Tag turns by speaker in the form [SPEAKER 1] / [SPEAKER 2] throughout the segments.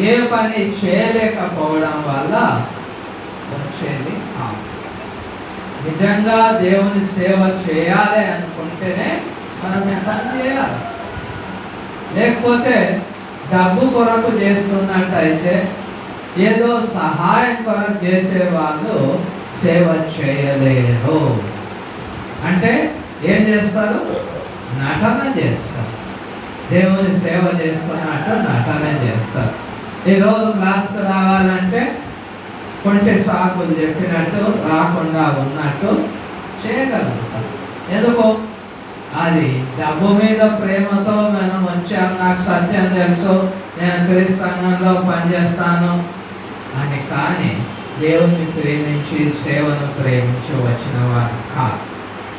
[SPEAKER 1] ఏ పని చేయలేకపోవడం వల్ల వచ్చేది కాదు. నిజంగా దేవుని సేవ చేయాలి అనుకుంటేనే మనం పని చేయాలి. లేకపోతే డబ్బు కొరకు చేస్తున్నట్టయితే, ఏదో సహాయం కొరకు చేసే వాళ్ళు సేవ చేయలేరు. అంటే ఏం చేస్తారు? నటన చేస్తారు. దేవుని సేవ చేస్తున్నట్టు నటన చేస్తారు. ఈరోజు క్లాస్కి రావాలంటే కొంటే సాకులు చెప్పినట్టు రాకుండా ఉన్నట్టు చేయగలుగుతారు. ఎందుకు? అది డబ్బు మీద ప్రేమతో మనం వచ్చాం, నాకు సత్యం తెలుసు, నేను క్రీస్తు సంఘంలో పనిచేస్తాను అని. కానీ దేవుని ప్రేమించి సేవను ప్రేమించి వచ్చిన వారు కాదు.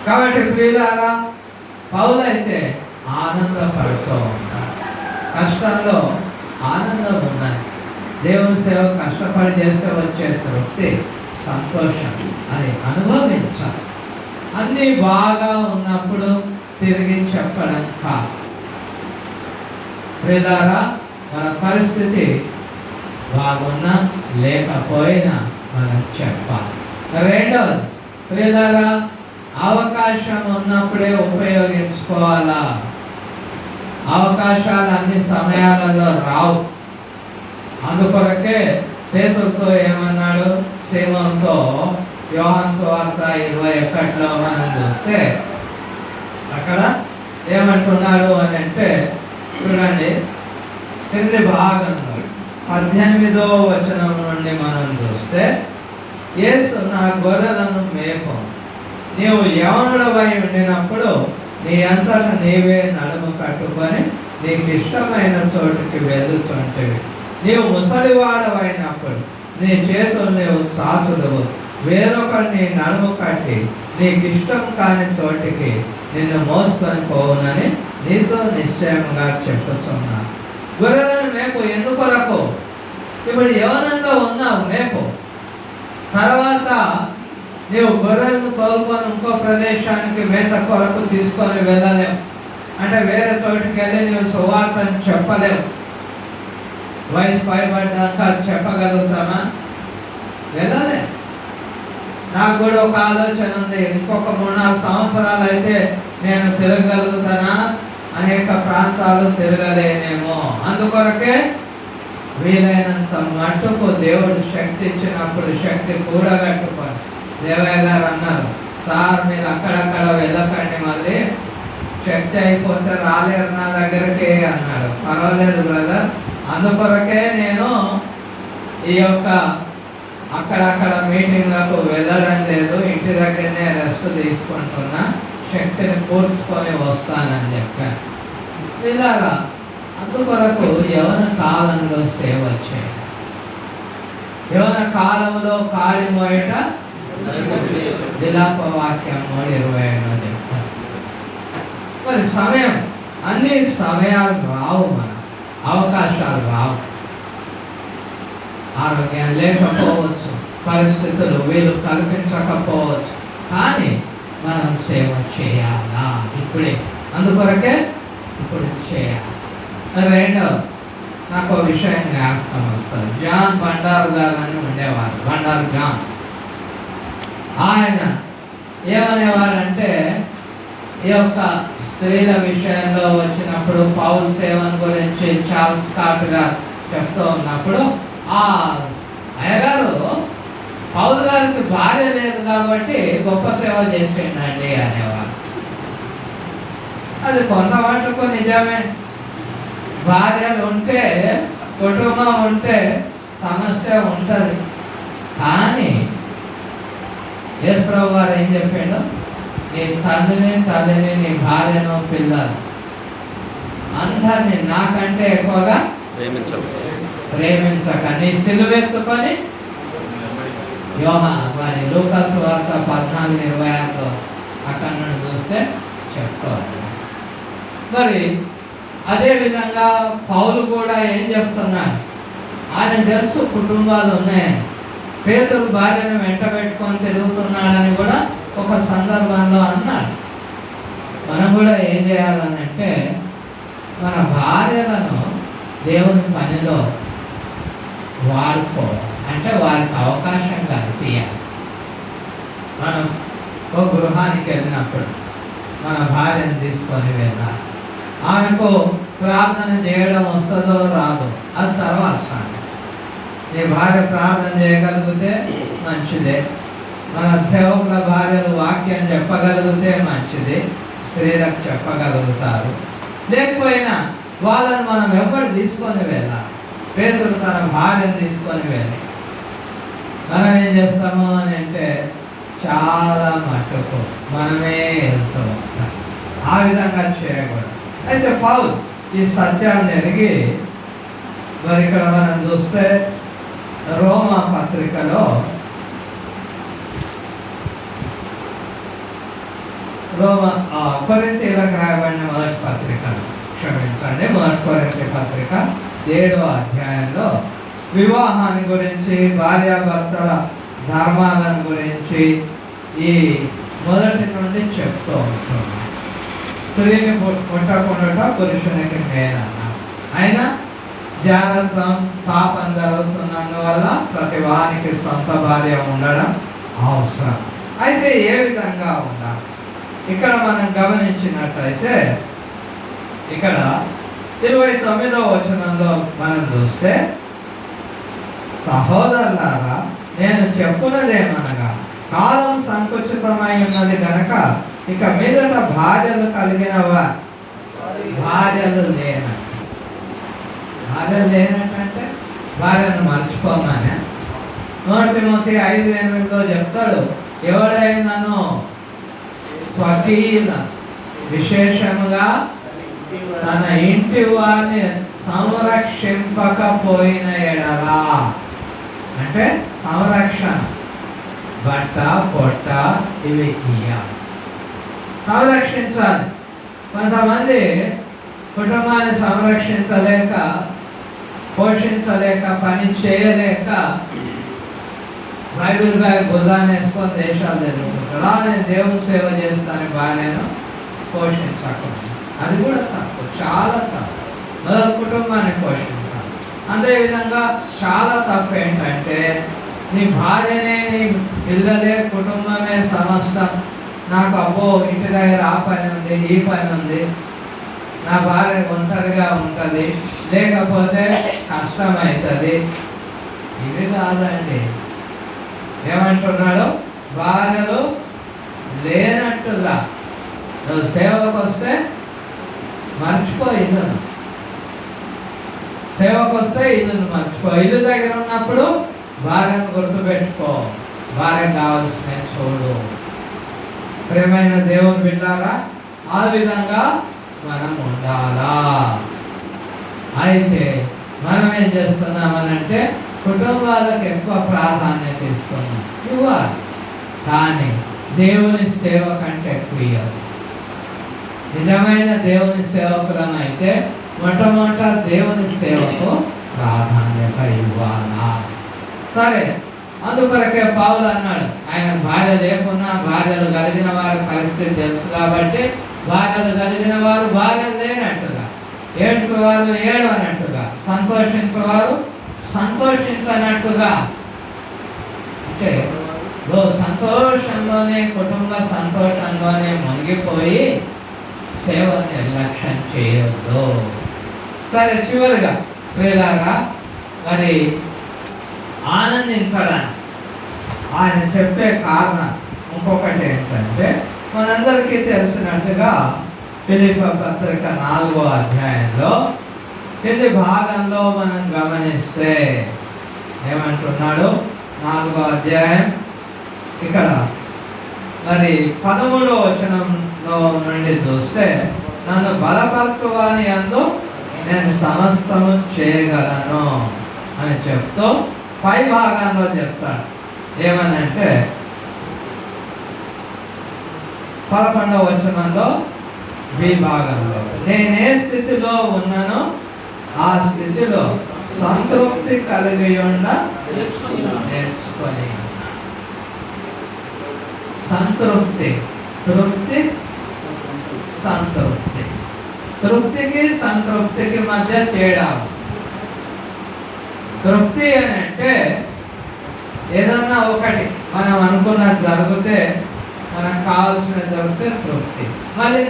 [SPEAKER 1] కాబట్టి ప్రియులారా, పౌలైతే ఆనందపడుతూ ఉంటారు. కష్టంలో ఆనందం ఉన్నది. దేవుని సేవ కష్టపడి చేస్తే వచ్చే తృప్తి, సంతోషం అది అనుభవించాలి. అన్నీ బాగా ఉన్నప్పుడు తిరిగి చెప్పడం కాదు. ప్రియులారా, మన పరిస్థితి బాగున్నా లేకపోయినా మనం చెప్పాలి. రెండవది, ప్రియులారా, అవకాశం ఉన్నప్పుడే ఉపయోగించుకోవాలా. అవకాశాలు అన్ని సమయాలలో రావు. అందుకొరకే పేతురుతో ఏమన్నాడు? సీమోనుతో యోహాను సువార్త 21లో మనం చూస్తే అక్కడ ఏమంటున్నాడు అని అంటే, చూడండి, క్రింది భాగంలో 18వ వచనం నుండి మనం చూస్తే, యేసు నా గొర్రెలను మేపు, నీవు యవనుడవై ఉండినప్పుడు నీ అంతటా నీవే నడుము కట్టుకొని నీకు ఇష్టమైన చోటుకి వెళ్తుంటివి. నీవు ముసలివాడవైనప్పుడు నీ చేతులు నీవు సాసుదువు, వేరొకరిని నడుము కట్టి నీకు ఇష్టం కాని చోటికి నిన్ను మోసుకొని పోవునని నీతో నిశ్చయంగా చెప్పుచున్నాను. గొర్రెలను మేపు. ఎందుకొరకు? ఇప్పుడు యవనంలో ఉన్నావు, మేపు. తర్వాత నీవు గొర్రెలను తోలుకొని ఇంకో ప్రదేశానికి మేత కొరకు తీసుకొని వెళ్ళలేవు. అంటే వేరే చోటుకి వెళ్ళి నీవు సువార్తను చెప్పలేవు. వయసు పైబడ్డాక చెప్పగలుగుతామా? వెళ్ళలే. నాకు కూడా ఒక ఆలోచన ఉంది, ఇంకొక 3-4 సంవత్సరాలు అయితే నేను తిరగలుగుతానా? అనేక ప్రాంతాలు తిరగలేనేమో. అందుకొరకే వీలైనంత మట్టుకు దేవుడు శక్తి ఇచ్చినప్పుడు శక్తి కూడగట్టుకొని, దేవయ్య గారు అన్నారు, సార్ మీరు అక్కడక్కడ వెళ్ళకండి, మళ్ళీ శక్తి అయిపోతే రాలేరు నా దగ్గరికి అన్నాడు. పర్వాలేదు బ్రదర్, అందుకొరకే నేను ఈ యొక్క అక్కడక్కడ మీటింగ్లకు వెళ్ళడం లేదు, ఇంటి దగ్గరనే రెస్ట్ తీసుకుంటున్నా, శక్తిని కూర్చుకొని వస్తానని చెప్పాను. ఇలాగా అందుకొరకు యవన కాలంలో సేవ చేయాలి. యవన కాలంలో కాడి మోయట విలాప వాక్యం 3:27 చెప్తారు. మరి సమయం, అన్ని సమయాలు రావు, మన అవకాశాలు రావు. ఆరోగ్యం లేకపోవచ్చు, పరిస్థితులు వీలు కల్పించకపోవచ్చు, కానీ మనం సేవ చేయాలా ఇప్పుడే. అందుకొరకే ఇప్పుడు చేయాలి. రెండవ, నాకు ఒక విషయం జ్ఞాపకం వస్తుంది. జాన్ బండారు గారు అని ఉండేవారు, బండారు జాన్. ఆయన ఏమనేవారంటే, ఈ యొక్క స్త్రీల విషయంలో వచ్చినప్పుడు పౌల్ సేవను గురించి చార్ల్స్ స్కాట్ గారు చెప్తూ ఉన్నప్పుడు, ఆ అయ్యగారు పౌల్ గారికి భార్య లేదు కాబట్టి గొప్ప సేవ చేసిండండి అనేవారు. అది కొంత మటుకు నిజమే. భార్యలు ఉంటే, కుటుంబం ఉంటే సమస్య ఉంటుంది. కానీ యేసు ప్రభు వారు ఏం చెప్పాడు? నీ తల్లిని నీ భార్యను పిల్లలు అందరినీ నాకంటే ఎక్కువగా ప్రేమించక నీ సిలువెత్తుకొని, మరి లూకాసు వార్త 14:26 అక్కడ నుండి చూస్తే చెప్తారు. మరి అదేవిధంగా పౌలు కూడా ఏం చెప్తున్నాడు? ఆయన తెలుసు కుటుంబాలు ఉన్నాయని. పేతురు భార్యను వెంట పెట్టుకొని తిరుగుతున్నాడని కూడా ఒక సందర్భంలో అన్నాడు. మనం కూడా ఏం చేయాలని అంటే, మన భార్యలను దేవుని పనిలో వాడుకోవాలి, అంటే వారికి అవకాశం కల్పించాలి.
[SPEAKER 2] మనం ఒక గృహానికి వెళ్ళినప్పుడు మన భార్యను తీసుకొని వెళ్ళాలి. ఆమెకు ప్రార్థన చేయడం వస్తుందో రాదో అది తర్వాత సంగతి. నీ భార్య ప్రార్థన చేయగలిగితే మంచిదే, మన సేవకుల భార్యలు వాక్యం చెప్పగలిగితే మంచిది, స్త్రీలకు చెప్పగలుగుతారు. లేకపోయినా వాళ్ళని మనం ఎవరు తీసుకొని వెళ్ళాలి. పేదలు తన భార్యను తీసుకొని వెళ్ళి మనం ఏం చేస్తాము అని అంటే చాలా మటుకు మనమే వెళ్తూ ఉంటాం. ఆ విధంగా చేయకూడదు. అయితే పౌలు ఈ సత్యాన్ని ఎరిగి మరి ఇక్కడ మనం చూస్తే రోమా పత్రికలో కొరింథీయులకు రాయబడిన మొదటి పత్రిక, క్షమించండి, మొదటి కొరింథీ పత్రిక 7వ అధ్యాయంలో వివాహాన్ని గురించి, భార్యాభర్తల ధర్మాలను గురించి ఈ మొదటి నుండి చెప్తూ ఉంటుంది. స్త్రీని పుట్టకుండా పురుషునికి మేనన్నా, అయినా జాగ్రత్తం పాపం జరుగుతున్నందువల్ల ప్రతి వానికి సొంత భార్య ఉండడం అవసరం. అయితే ఏ విధంగా ఉండాలి? ఇక్కడ మనం గమనించినట్టయితే ఇక్కడ 29వ వచనంలో మనం చూస్తే, సహోదరులారా నేను చెప్పున్నదేమనగా కాలం సంకుచితమై ఉన్నది గనక ఇక మీదట భార్యలు కలిగిన భార్యలు లేనట్టంటే భార్యను మర్చిపోమని 1 తిమోతి 5:8 చెప్తాడు, ఎవడైనాను స్వకీయ విశేషముగా తన ఇంటి వారిని సంరక్షింపకపోయిన ఎడలా, అంటే సంరక్షణ, బట్ట పొట్ట ఇవి ఇయ్యాలి, సంరక్షించాలి. కొంతమంది కుటుంబాన్ని సంరక్షించలేక, పోషించలేక, పని చేయలేక బైబిల్ బ్యాగ్ బుధాన్ని వేసుకొని దేశాలు తెలుసుకుంటారు. నేను దేవుని సేవ చేస్తాను, బాగానేను పోషించకూడదు, అది కూడా తప్పు, చాలా తప్పు. మొదటి కుటుంబాన్ని పోషించాలి. అదేవిధంగా చాలా తప్పు ఏంటంటే నీ భార్యనే, నీ పిల్లలే, కుటుంబమే సమస్తం, నాకు అబ్బో ఇంటి దగ్గర ఆ పని ఉంది, ఈ పని ఉంది, నా భార్య ఒంటరిగా ఉంటుంది, లేకపోతే కష్టమవుతుంది. ఇవి కాదండి. ఏమంటున్నాడు? భార్యలు లేనట్టుగా నువ్వు సేవకు వస్తే మర్చిపో ఇల్లును, సేవకు వస్తే ఇల్లును మర్చిపో. ఇల్లు దగ్గర ఉన్నప్పుడు భార్యను గుర్తుపెట్టుకో, భార్య కావాల్సిన చూడు. ప్రేమైన దేవుని బిడ్డారా, ఆ విధంగా మనం ఉండాలా. అయితే మనం ఏం చేస్తున్నామనంటే కుటుంబాలకు ఎక్కువ ప్రాధాన్యత ఇస్తున్నాం, ఇవ్వాలి, కానీ దేవుని సేవ కంటే ఎక్కువ ఇవ్వాలి. నిజమైన దేవుని సేవకులను అయితే మొట్టమొదట దేవుని సేవకు ప్రాధాన్యత ఇవ్వాలా. సరే, అందుకొరకే పౌలు అన్నాడు, ఆయన భార్య లేకున్నా భార్యలు కలిగిన వారి పరిస్థితి తెలుసు కాబట్టి భార్యలు కలిగిన వారు భార్యలు లేనట్టుగా, ఏడ్చేవారు ఏడవనట్టుగా, సంతోషించేవారు సంతోషించనట్టుగా, అంటే సంతోషంలోనే, కుటుంబ సంతోషంలోనే మునిగిపోయి సేవను నిర్లక్ష్యం చేయొద్దు. సరే, చివరిగా ప్రియులారా, మరి ఆనందించడానికి ఆయన చెప్పే కారణం ఇంకొకటి ఏంటంటే, మనందరికీ తెలిసినట్టుగా ఫిలిప్పీ పత్రిక 4వ అధ్యాయంలో కింది భాగంలో మనం గమనిస్తే ఏమంటున్నాడు? 4వ అధ్యాయం ఇక్కడ మరి 13వ వచనంలో నుండి చూస్తే, నన్ను బలపరచువాని యందు నేను సమస్తము చేయగలను అని చెప్తూ పై భాగంలో చెప్తాడు. ఏమనంటే 11వ వచనంలో బి భాగంలో, నేనే స్థితిలో ఉన్నానో ఆ స్థితిలో సంతృప్తి కలిగి నేర్చుకొని. సంతృప్తి, తృప్తి, సంతృప్తి. తృప్తికి సంతృప్తికి మధ్య తేడా. తృప్తి అని అంటే ఏదన్నా ఒకటి మనం అనుకున్నది జరిగితే, మనకు కావాల్సినది జరిగితే తృప్తి. మళ్ళీ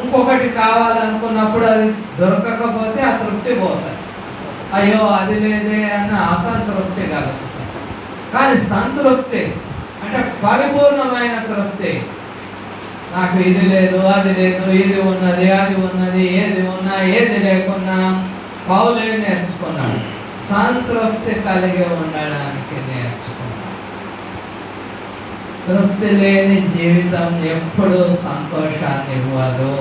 [SPEAKER 2] ఇంకొకటి కావాలనుకున్నప్పుడు అది దొరకకపోతే ఆ తృప్తి పోతుంది. అయ్యో అది లేదే అన్న అసంతృప్తి కలుగుతుంది. కానీ సంతృప్తి అంటే పరిపూర్ణమైన తృప్తి. నాకు ఇది లేదు, అది లేదు, ఇది ఉన్నది, అది ఉన్నది, ఏది ఉన్నా ఏది లేకున్నా పౌలే నేర్చుకున్నాడు. సంతృప్తి కలిగి ఉండడానికి నేర్చుకున్నాడు. తృప్తి లేని జీవితం ఎప్పుడూ సంతోషాన్ని ఇవ్వదు.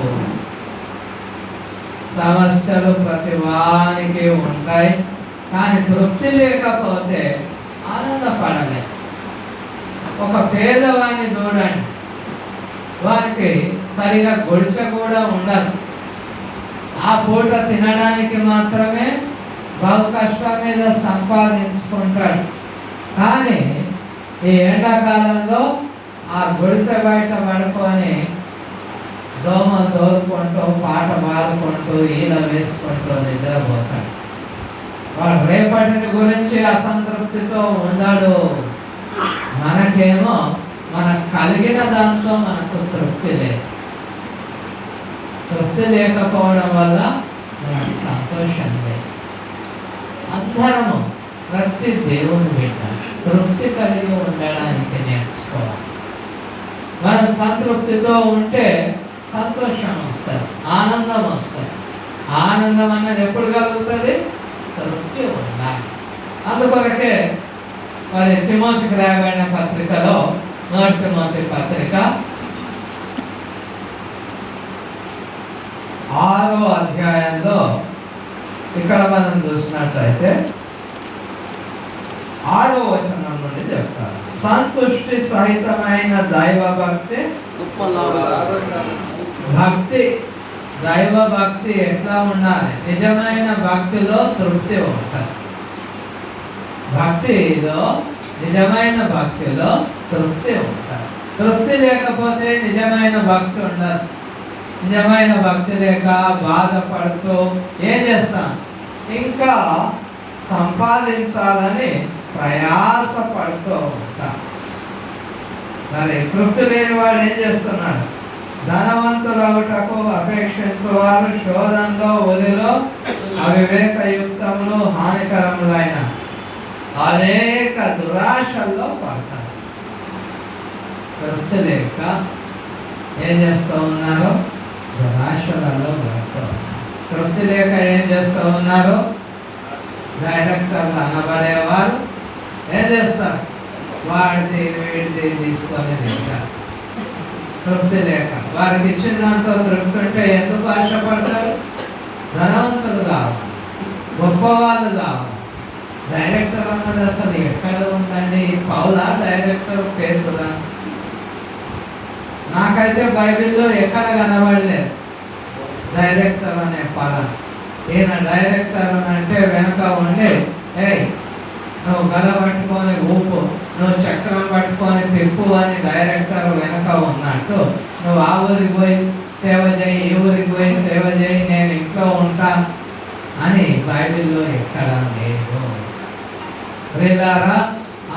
[SPEAKER 2] సమస్యలు ప్రతి వానికి ఉంటాయి, కానీ తృప్తి లేకపోతే ఆనందపడలే. ఒక పేదవాడిని చూడండి, వారికి సరిగా గుడిసె కూడా ఉండదు. ఆ పూట తినడానికి మాత్రమే బహు కష్టం మీద సంపాదించుకుంటాడు. కానీ ఈ ఎండాకాలంలో ఆ గుడిసె బయట పడుకొని దోమ దోరుకుంటూ పాట పాడుకుంటూ ఈల వేసుకుంటూ నిద్రపోతాడు. వాడు రేపటిని గురించి అసంతృప్తితో ఉన్నాడు. మనకేమో మనకు కలిగిన దాంతో మనకు తృప్తి లేదు. తృప్తి లేకపోవడం వల్ల మనకు సంతోషం లేదు. అందరము ప్రతి దేవుని బిడ్డ తృప్తి కలిగి ఉండడానికి నేర్చుకోవాలి. మనం సంతృప్తితో ఉంటే సంతోషం వస్తుంది, ఆనందం వస్తుంది. ఆనందం అన్నది ఎప్పుడు కలుగుతుంది? తృప్తి ఉండాలి. అందుకొరకే మరి తిమోతికి రాయబడిన పత్రికలో, 1 తిమోతి పత్రిక 6వ అధ్యాయంలో ఇక్కడ మనం చూసినట్లయితే 6వ వచనం నుండి చెప్తారు. సంతుష్టి సహితమైన దైవ భక్తి, దైవ భక్తి ఎట్లా ఉండాలి? నిజమైన భక్తిలో తృప్తి ఉంటుంది. నిజమైన భక్తిలో తృప్తి ఉంటుంది. తృప్తి లేకపోతే నిజమైన భక్తి ఉండదు. నిజమైన భక్తి లేక బాధపడుతూ ఏం చేస్తాం? ఇంకా సంపాదించాలని ప్రయాసపడుతూ ఉంటాం. మరి తృప్తి లేని వాడు ఏం చేస్తున్నాడు? ధనవంతులగుటకు అపేక్షించువారు శోధనలో, ఒదిలో, అవివేకయుక్తములు, హానికరములైన అనేక దురాశల్లో పడతారు. తృప్తి లేక ఏం చేస్తూ ఉన్నారు? దురాశలలో పడుతూ. తృప్తి లేక ఏం చేస్తూ ఉన్నారు? డైరెక్టర్లు అనబడేవారు ఏం చేస్తారు? వాడిది వీడిది తీసుకొని తింటారు. తృప్తి లేక వారికి ఇచ్చిన దాంతో తృప్తి ఉంటే ఎందుకు ఆశపడతారు? ధనవంతులు కావాలి, గొప్పవాళ్ళు కావాలి. డైరెక్టర్ అన్నది అసలు ఎక్కడ ఉందండి? పౌలా డైరెక్టర్ పేరురా? నాకైతే బైబిల్లో ఎక్కడ కనబడలేదు డైరెక్టర్ అనే పదం. ఈయన డైరెక్టర్ అని అంటే వెనక ఉండి, ఏయ్ నువ్వు గల పట్టుకొని ఊపు, నువ్వు చక్రం పట్టుకొని తిప్పు అని డైరెక్టర్ వెనక ఉన్నట్టు, నువ్వు ఆ ఊరికి పోయి సేవ చేయి, ఈ ఊరికి పోయి సేవ చేయి, నేను ఇంట్లో ఉంటా అని బైబిల్లో ఎక్కడ లేదు. ప్రియులారా,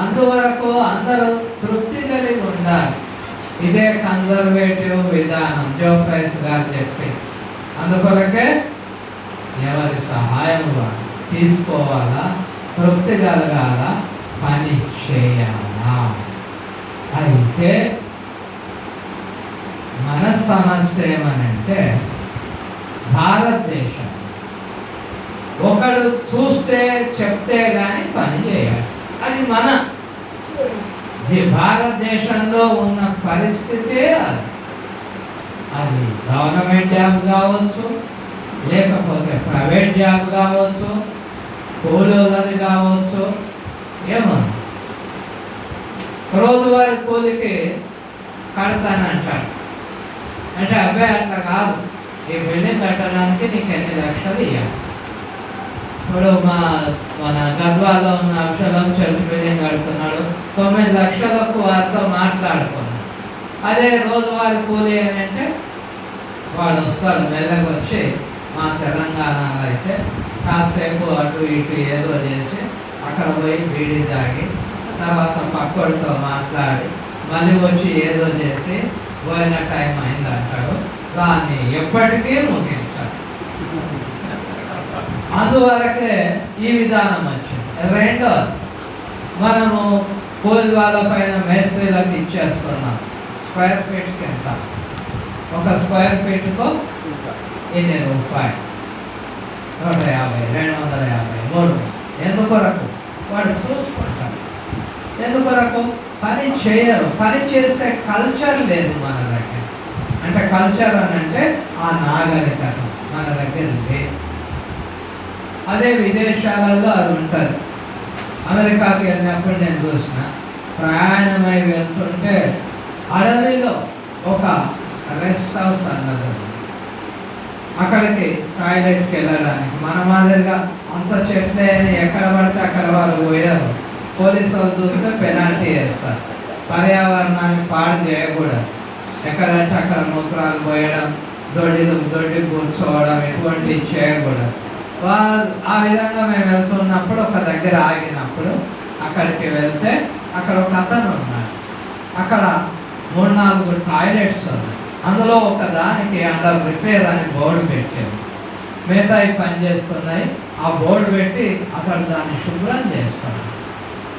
[SPEAKER 2] అందువరకు అందరూ తృప్తి కలిగి ఉండాలి. ఇదే కన్జర్వేటివ్ విధానం జోప్రైస్ గారు చెప్పి. అందుకొరకే ఎవరి సహాయం తీసుకోవాలా, తృప్తి కలగాల, పని చేయాలా. అయితే మన సమస్య ఏమనంటే భారతదేశం ఒకడు చూస్తే చెప్తే కానీ పని చేయాలి. అది మన భారతదేశంలో ఉన్న పరిస్థితే అది. అది గవర్నమెంట్ జాబ్ కావచ్చు, లేకపోతే ప్రైవేట్ జాబ్ కావచ్చు, కూలీలది కావచ్చు, ఏమన్నా రోజువారీ కూలికి కడతానంటాడు. అంటే అబ్బాయి అట్లా కాదు, ఈ బిల్డింగ్ కట్టడానికి నీకు ఎన్ని లక్షలు ఇవ్వాలి. ఇప్పుడు మన గద్వాలో ఉన్న అంశాలం చర్చ్ బిల్డింగ్ కడుతున్నాడు, 9 లక్షలకు వారితో మాట్లాడుకున్నాడు. అదే రోజువారీ కూలీ అని అంటే వాడు వస్తాడు, మెల్లగా వచ్చి మా తెలంగాణలో అయితే కాసేపు అటు ఇటు ఏదో చేసి అక్కడ పోయి బీడీ తాగి తర్వాత పక్కోడితో మాట్లాడి మళ్ళీ వచ్చి ఏదో చేసి పోయిన టైం అయింది అంటాడు. దాన్ని ఎప్పటికీ ముగించాడు. అందువరకే ఈ విధానం వచ్చింది. రెండోది, మనము కూలి వాళ్ళ పైన మేస్త్రీలకు ఇచ్చేస్తున్నాం. స్క్వేర్ ఫీట్కి ఎంత? ఒక స్క్వేర్ ఫీట్కు ఇన్ని రూపాయలు, 150, 250, 300. ఎందుకొరకు? వాడు చూసుకుంటాడు. ఎందుకొరకు? పని చేయరు. పని చేసే కల్చర్ లేదు మన దగ్గర. అంటే కల్చర్ అని అంటే ఆ నాగరికత మన దగ్గర లేదు. అదే విదేశాలలో అది ఉంటుంది. అమెరికాకి వెళ్ళినప్పుడు నేను చూసిన, ప్రయాణమై వెళ్తుంటే అడవిలో ఒక రెస్ట్ హౌస్ అన్నది, అక్కడికి టాయిలెట్కి వెళ్ళడానికి మన మాదిరిగా అంత చెట్లే అని ఎక్కడ పడితే అక్కడ వాళ్ళు పోయారు. పోలీసు వాళ్ళు చూస్తే పెనాల్టీ వేస్తారు. పర్యావరణాన్ని పాడు చేయకూడదు. ఎక్కడంటే అక్కడ మూత్రాలు పోయడం, దొడ్డి కూర్చోవడం ఎటువంటివి చేయకూడదు. వాళ్ళు ఆ విధంగా మేము వెళ్తున్నప్పుడు ఒక దగ్గర ఆగినప్పుడు అక్కడికి వెళ్తే అక్కడ ఒక అతను ఉన్నాడు. అక్కడ 3-4 టాయిలెట్స్ ఉన్నాయి. అందులో ఒక దానికి అండర్ రిపేర్ అని బోర్డు పెట్టారు. మిగతాయి పనిచేస్తున్నాయి. ఆ బోర్డు పెట్టి అతడు దాన్ని శుభ్రం చేస్తాడు.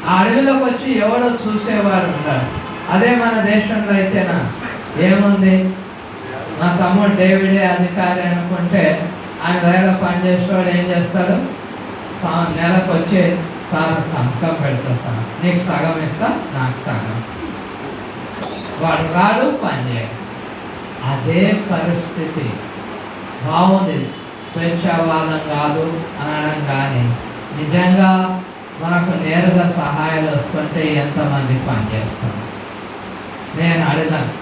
[SPEAKER 2] ఆ అడవిలోకి వచ్చి ఎవడో చూసేవాడు ఉంటాడు. అదే మన దేశంలో అయితేనా ఏముంది, మా తమ్ముడు డేవిడే అధికారి అనుకుంటే ఆయన దగ్గర పనిచేసేవాడు ఏం చేస్తాడు, నెలకు వచ్చి సార్ సంతకం పెడతా సార్, నీకు సగం ఇస్తా, నాకు సగం. వాడు రాడు, పని చేయడు. అదే పరిస్థితి. బాగుంది, స్వేచ్ఛావాదం కాదు అనడం కానీ నిజంగా మనకు నేరుగా సహాయాలు వస్తుంటే ఎంతమంది పనిచేస్తారు? నేను అడిగాను,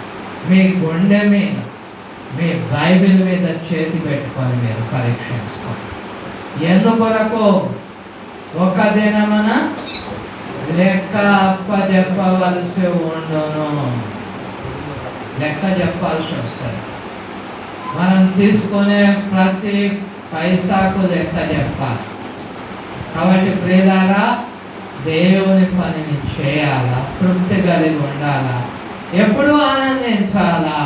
[SPEAKER 2] మీ గుండె మీద, మీ బైబిల్ మీద చేతి పెట్టుకొని మీరు పరీక్షించుకోండి. ఎందుకొరకు? ఒక దినమున లెక్క అప్పచెప్పవలసి ఉండును. లెక్క చెప్పాల్సి వస్తుంది. మనం తీసుకునే ప్రతి పైసాకు లెక్క చెప్పాలి. కాబట్టి ప్రియులారా, దేవుని పనిని చేయాలా, తృప్తి కలిగి ఉండాలా, ఎప్పుడు ఆనందించాలా.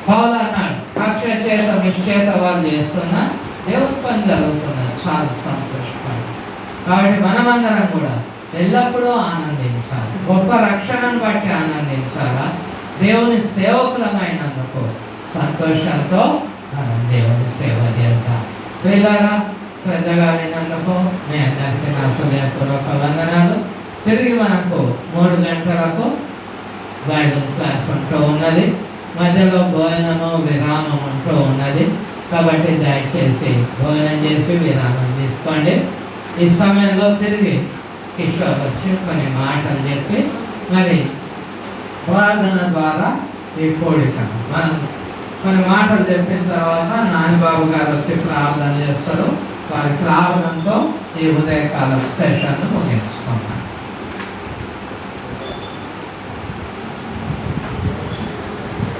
[SPEAKER 2] పౌలు అన్నాడు, కక్ష చేత నిశ్చేత వాళ్ళు చేస్తున్నా దేవుని పని జరుగుతున్నది, చాలా సంతోషపడి. కాబట్టి మనమందరం కూడా ఎల్లప్పుడూ ఆనందించాలి. గొప్ప రక్షణను బట్టి ఆనందించాలా. దేవుని సేవకులమైనందుకు సంతోషంతో మనం దేవుని సేవ చేద్దాం. ప్రియులారా, శ్రద్ధగా విన్నందుకు మీ అందరికీ నా హృదయపూర్వక వందనాలు. తిరిగి మనకు 3 గంటలకు బైబిల్ క్లాస్ ఉంటూ ఉన్నది. మధ్యలో భోజనము విరామం ఉంటూ ఉన్నది. కాబట్టి దయచేసి భోజనం చేసి విరామం తీసుకోండి. ఈ సమయంలో తిరిగి కిషోర్ వచ్చి కొన్ని మాటలు చెప్పి మరి ప్రార్థన ద్వారా ఈ కోడిక మనం కొన్ని మాటలు చెప్పిన తర్వాత నానిబాబు గారు వచ్చి ప్రార్థన చేస్తారు. వారి ప్రార్థనతో ఈ ఉదయకాల సెషన్ ముగిస్తాం.